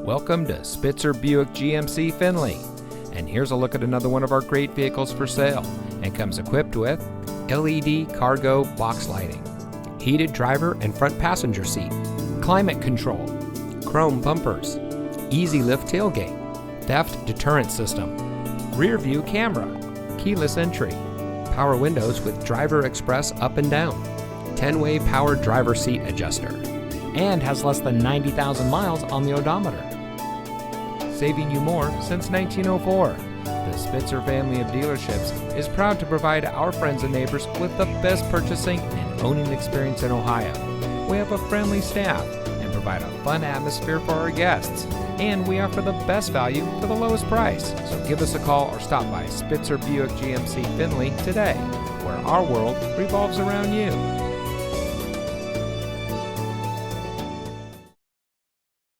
Welcome to Spitzer Buick GMC Findlay. And here's a look at another one of our great vehicles for sale, and comes equipped with LED cargo box lighting, heated driver and front passenger seat, climate control, chrome bumpers, easy lift tailgate, theft deterrent system, rear view camera, keyless entry, power windows with driver express up and down, 10-way power driver seat adjuster, and has less than 90,000 miles on the odometer. Saving you more since 1904. The Spitzer family of dealerships is proud to provide our friends and neighbors with the best purchasing and owning experience in Ohio. We have a friendly staff and provide a fun atmosphere for our guests, and we offer the best value for the lowest price. So give us a call or stop by Spitzer Buick GMC Findlay today, where our world revolves around you.